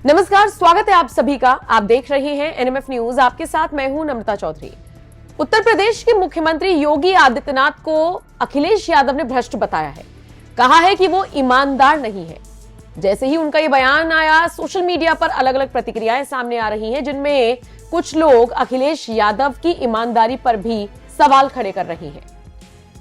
नमस्कार, स्वागत है आप सभी का। आप देख रहे हैं एनएमएफ न्यूज। आपके साथ मैं हूं नम्रता चौधरी। उत्तर प्रदेश के मुख्यमंत्री योगी आदित्यनाथ को अखिलेश यादव ने भ्रष्ट बताया है। कहा है कि वो ईमानदार नहीं है। जैसे ही उनका ये बयान आया, सोशल मीडिया पर अलग अलग प्रतिक्रियाएं सामने आ रही हैं, जिनमें कुछ लोग अखिलेश यादव की ईमानदारी पर भी सवाल खड़े कर रहे हैं।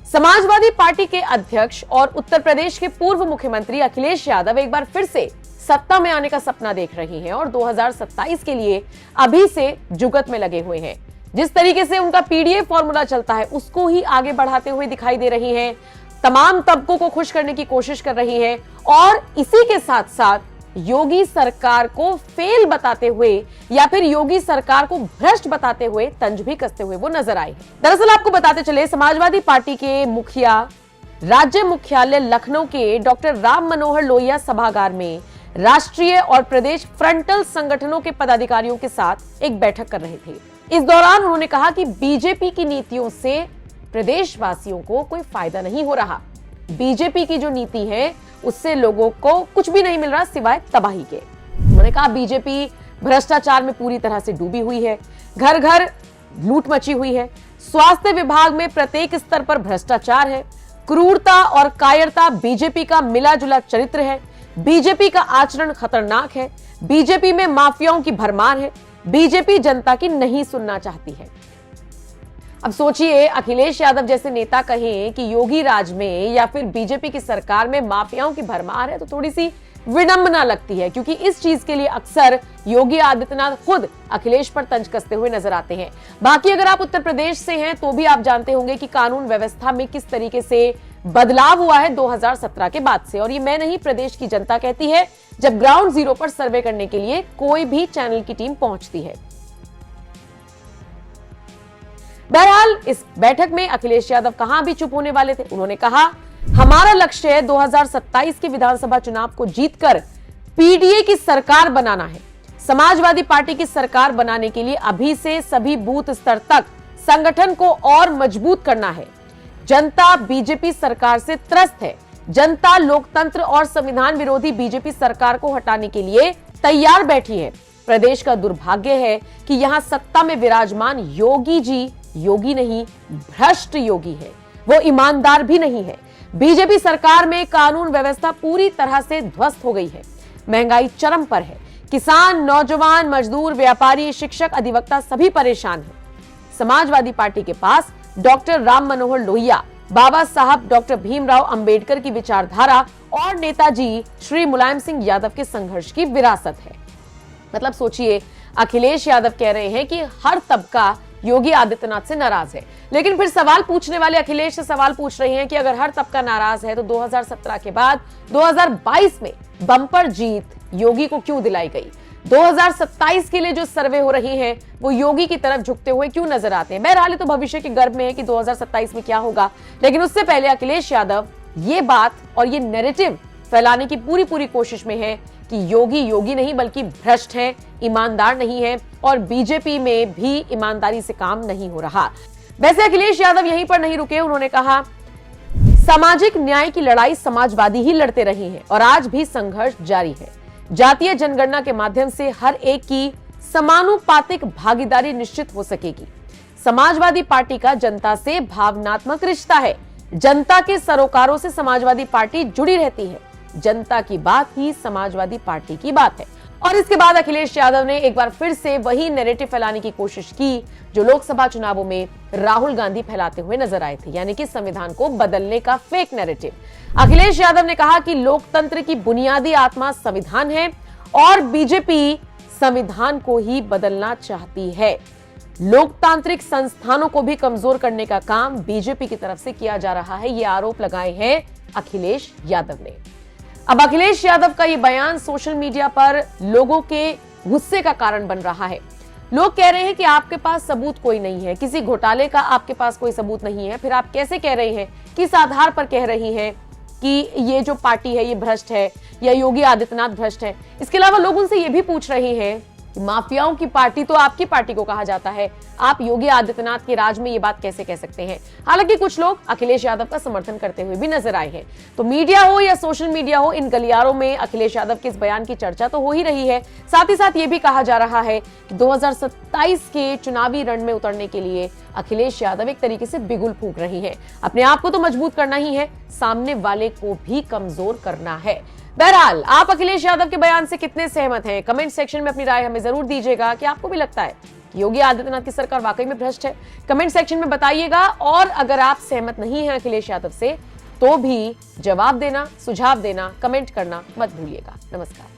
समाजवादी पार्टी के अध्यक्ष और उत्तर प्रदेश के पूर्व मुख्यमंत्री अखिलेश यादव एक बार फिर से सत्ता में आने का सपना देख रहे हैं और 2027 के लिए अभी से जुगत में लगे हुए हैं। जिस तरीके से उनका पीडीए फॉर्मूला चलता है, उसको ही आगे बढ़ाते हुए दिखाई दे रही हैं। तमाम तबकों को खुश करने की कोशिश कर रही हैं और इसी के साथ साथ योगी सरकार को फेल बताते हुए या फिर योगी सरकार को भ्रष्ट बताते हुए तंज भी कसते हुए वो नजर आए। दरअसल आपको बताते चले, समाजवादी पार्टी के मुखिया राज्य मुख्यालय लखनऊ के डॉक्टर राम मनोहर लोहिया सभागार में राष्ट्रीय और प्रदेश फ्रंटल संगठनों के पदाधिकारियों के साथ एक बैठक कर रहे थे। इस दौरान उन्होंने कहा कि बीजेपी की नीतियों से प्रदेशवासियों को कोई फायदा नहीं हो रहा। बीजेपी की जो नीति है उससे लोगों को कुछ भी नहीं मिल रहा सिवाय तबाही के। उन्होंने कहा बीजेपी भ्रष्टाचार में पूरी तरह से डूबी हुई है, घर घर लूट मची हुई है, स्वास्थ्य विभाग में प्रत्येक स्तर पर भ्रष्टाचार है, क्रूरता और कायरता बीजेपी का मिला जुला चरित्र है, बीजेपी का आचरण खतरनाक है, बीजेपी में माफियाओं की भरमार है, बीजेपी जनता की नहीं सुनना चाहती है। अब सोचिए, अखिलेश यादव जैसे नेता कहें कि योगी राज में या फिर बीजेपी की सरकार में माफियाओं की भरमार है तो थोड़ी सी विडंबना लगती है, क्योंकि इस चीज के लिए अक्सर योगी आदित्यनाथ खुद अखिलेश पर तंज कसते हुए नजर आते हैं। बाकी अगर आप उत्तर प्रदेश से हैं तो भी आप जानते होंगे कि कानून व्यवस्था में किस तरीके से बदलाव हुआ है 2017 के बाद से। और ये मैं नहीं, प्रदेश की जनता कहती है जब ग्राउंड जीरो पर सर्वे करने के लिए कोई भी चैनल की टीम पहुंचती है। बहरहाल इस बैठक में अखिलेश यादव कहां भी चुप होने वाले थे। उन्होंने कहा, हमारा लक्ष्य है 2027 के विधानसभा चुनाव को जीतकर पीडीए की सरकार बनाना है। समाजवादी पार्टी की सरकार बनाने के लिए अभी से सभी बूथ स्तर तक संगठन को और मजबूत करना है। जनता बीजेपी सरकार से त्रस्त है। जनता लोकतंत्र और संविधान विरोधी बीजेपी सरकार को हटाने के लिए तैयार बैठी है। प्रदेश का दुर्भाग्य है कि यहां सत्ता में विराजमान योगी जी योगी नहीं, भ्रष्ट योगी है। वो ईमानदार भी नहीं है। बीजेपी सरकार में कानून व्यवस्था पूरी तरह से ध्वस्त हो गई है। महंगाई चरम पर है। किसान, नौजवान, मजदूर, व्यापारी, शिक्षक, अधिवक्ता सभी परेशान हैं। समाजवादी पार्टी के पास डॉक्टर राम मनोहर लोहिया, बाबा साहब डॉक्टर भीमराव अंबेडकर की विचारधारा और नेताजी श्री मुलायम सिंह यादव के संघर्ष की विरासत है। मतलब सोचिए, अखिलेश यादव कह रहे हैं कि हर तबका योगी आदित्यनाथ से नाराज है, लेकिन फिर सवाल पूछने वाले अखिलेश से सवाल पूछ रहे हैं कि अगर हर तबका नाराज है तो 2017 के बाद 2022 में बम्पर जीत योगी को क्यों दिलाई गई? 2027 के लिए जो सर्वे हो रही हैं वो योगी की तरफ झुकते हुए क्यों नजर आते हैं? बहरहाल तो भविष्य के गर्भ में है कि 2027 में क्या होगा, लेकिन उससे पहले अखिलेश यादव ये बात और ये नैरेटिव फैलाने की पूरी कोशिश में है कि योगी योगी नहीं बल्कि भ्रष्ट है, ईमानदार नहीं है और बीजेपी में भी ईमानदारी से काम नहीं हो रहा। वैसे अखिलेश यादव यहीं पर नहीं रुके। उन्होंने कहा, सामाजिक न्याय की लड़ाई समाजवादी ही लड़ते रहे हैं और आज भी संघर्ष जारी है। जातीय जनगणना के माध्यम से हर एक की समानुपातिक भागीदारी निश्चित हो सकेगी। समाजवादी पार्टी का जनता से भावनात्मक रिश्ता है। जनता के सरोकारों से समाजवादी पार्टी जुड़ी रहती है। जनता की बात ही समाजवादी पार्टी की बात है। और इसके बाद अखिलेश यादव ने एक बार फिर से वही नैरेटिव फैलाने की कोशिश की जो लोकसभा चुनावों में राहुल गांधी फैलाते हुए नजर आए थे, यानी कि संविधान को बदलने का फेक नैरेटिव। अखिलेश यादव ने कहा कि लोकतंत्र की बुनियादी आत्मा संविधान है और बीजेपी संविधान को ही बदलना चाहती है। लोकतांत्रिक संस्थानों को भी कमजोर करने का काम बीजेपी की तरफ से किया जा रहा है, ये आरोप लगाए हैं अखिलेश यादव ने। अब अखिलेश यादव का ये बयान सोशल मीडिया पर लोगों के गुस्से का कारण बन रहा है। लोग कह रहे हैं कि आपके पास सबूत कोई नहीं है, किसी घोटाले का आपके पास कोई सबूत नहीं है, फिर आप कैसे कह रहे हैं, किस आधार पर कह रही हैं कि ये जो पार्टी है ये भ्रष्ट है या योगी आदित्यनाथ भ्रष्ट है। इसके अलावा लोग उनसे ये भी पूछ रहे हैं कि माफियाओं की पार्टी तो आपकी पार्टी को कहा जाता है, आप योगी आदित्यनाथ के राज में ये बात कैसे कह सकते हैं। हालांकि कुछ लोग अखिलेश यादव का समर्थन करते हुए भी नजर आए हैं। तो मीडिया हो या सोशल मीडिया हो, इन गलियारों में अखिलेश यादव के इस बयान की चर्चा तो हो ही रही है। साथ ही साथ ये भी कहा जा रहा है कि 2027 के चुनावी रण में उतरने के लिए अखिलेश यादव एक तरीके से बिगुल फूंक रही है। अपने आप को तो मजबूत करना ही है, सामने वाले को भी कमजोर करना है। बहरहाल, आप अखिलेश यादव के बयान से कितने सहमत हैं? कमेंट सेक्शन में अपनी राय हमें जरूर दीजिएगा कि आपको भी लगता है कि योगी आदित्यनाथ की सरकार वाकई में भ्रष्ट है। कमेंट सेक्शन में बताइएगा। और अगर आप सहमत नहीं हैं अखिलेश यादव से, तो भी जवाब देना, सुझाव देना, कमेंट करना मत भूलिएगा। नमस्कार।